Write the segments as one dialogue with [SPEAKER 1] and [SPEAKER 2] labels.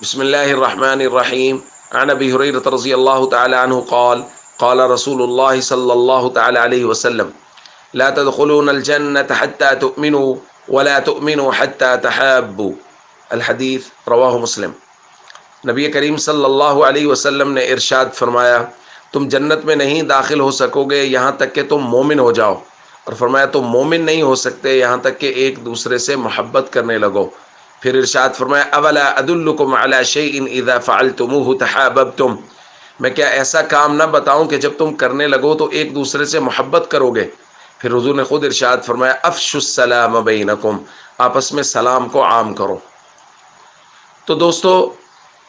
[SPEAKER 1] بسم اللہ الرحمن الرحیم عن ابی ہریرہ رضی اللہ تعالی عنہ قال قال رسول اللہ صلی اللہ تعالی علیہ وسلم لا تدخلون الجنة حتى تؤمنوا ولا تؤمنوا حتى تحابوا الحدیث رواہ مسلم۔ نبی کریم صلی اللہ علیہ وسلم نے ارشاد فرمایا تم جنت میں نہیں داخل ہو سکو گے یہاں تک کہ تم مومن ہو جاؤ، اور فرمایا تم مومن نہیں ہو سکتے یہاں تک کہ ایک دوسرے سے محبت کرنے لگو۔ پھر ارشاد فرمایا اولا ادلکم علی شیء اذا فعلتموه تحاببتم، میں کیا ایسا کام نہ بتاؤں کہ جب تم کرنے لگو تو ایک دوسرے سے محبت کرو گے۔ پھر حضور نے خود ارشاد فرمایا افشوا السلام بینکم، آپس میں سلام کو عام کرو۔ تو دوستو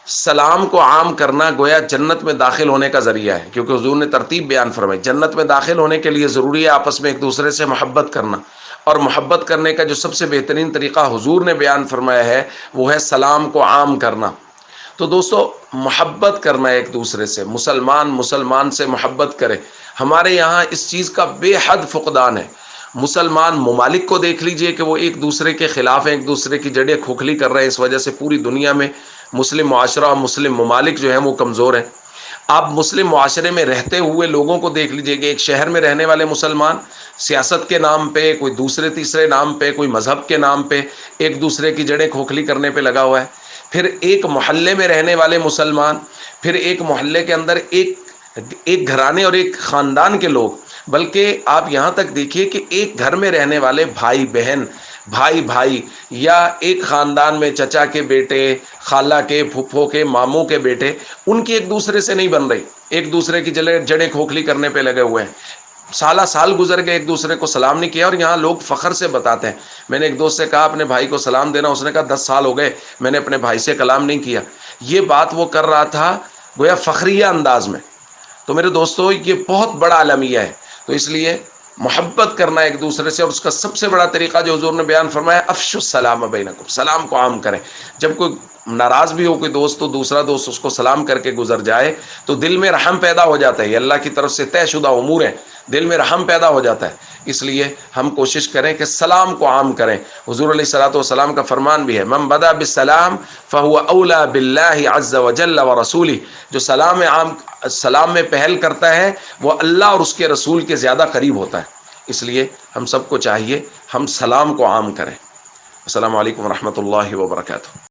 [SPEAKER 1] سلام کو عام کرنا گویا جنت میں داخل ہونے کا ذریعہ ہے، کیونکہ حضور نے ترتیب بیان فرمائی جنت میں داخل ہونے کے لیے ضروری ہے آپس میں ایک دوسرے سے محبت کرنا، اور محبت کرنے کا جو سب سے بہترین طریقہ حضور نے بیان فرمایا ہے وہ ہے سلام کو عام کرنا۔ تو دوستو محبت کرنا ایک دوسرے سے، مسلمان سے محبت کرے۔ ہمارے یہاں اس چیز کا بے حد فقدان ہے۔ مسلمان ممالک کو دیکھ لیجئے کہ وہ ایک دوسرے کے خلاف ہیں، ایک دوسرے کی جڑیں کھوکھلی کر رہے ہیں، اس وجہ سے پوری دنیا میں مسلم معاشرہ اور مسلم ممالک جو ہیں وہ کمزور ہیں۔ آپ مسلم معاشرے میں رہتے ہوئے لوگوں کو دیکھ لیجئے کہ ایک شہر میں رہنے والے مسلمان سیاست کے نام پہ، کوئی دوسرے تیسرے نام پہ، کوئی مذہب کے نام پہ ایک دوسرے کی جڑیں کھوکھلی کرنے پہ لگا ہوا ہے۔ پھر ایک محلے میں رہنے والے مسلمان، پھر ایک محلے کے اندر ایک گھرانے اور ایک خاندان کے لوگ، بلکہ آپ یہاں تک دیکھیے کہ ایک گھر میں رہنے والے بھائی بہن، بھائی یا ایک خاندان میں چچا کے بیٹے، خالہ کے، پھپھو کے، ماموں کے بیٹے، ان کی ایک دوسرے سے نہیں بن رہی، ایک دوسرے کی جڑیں کھوکھلی کرنے پہ لگے ہوئے ہیں۔ سال گزر گئے، ایک دوسرے کو سلام نہیں کیا، اور یہاں لوگ فخر سے بتاتے ہیں۔ میں نے ایک دوست سے کہا اپنے بھائی کو سلام دینا، اس نے کہا 10 سال ہو گئے میں نے اپنے بھائی سے کلام نہیں کیا۔ یہ بات وہ کر رہا تھا گویا فخریہ انداز میں۔ تو میرے دوستو یہ بہت بڑا المیہ ہے، تو اس لیے محبت کرنا ایک دوسرے سے، اور اس کا سب سے بڑا طریقہ جو حضور نے بیان فرمایا افشوا السلام بینکم، سلام کو عام کریں۔ جب کوئی ناراض بھی ہو کوئی دوست تو دوسرا دوست اس کو سلام کر کے گزر جائے تو دل میں رحم پیدا ہو جاتا ہے، یہ اللہ کی طرف سے طے شدہ امور ہے، دل میں رحم پیدا ہو جاتا ہے۔ اس لیے ہم کوشش کریں کہ سلام کو عام کریں۔ حضور علیہ الصلوۃ والسلام کا فرمان بھی ہے من بدا بالسلام فهو اولی باللہ عز وجل ورسولہ، جو سلام میں پہل کرتا ہے وہ اللہ اور اس کے رسول کے زیادہ قریب ہوتا ہے۔ اس لیے ہم سب کو چاہیے ہم سلام کو عام کریں۔ السلام علیکم ورحمۃ اللہ وبرکاتہ۔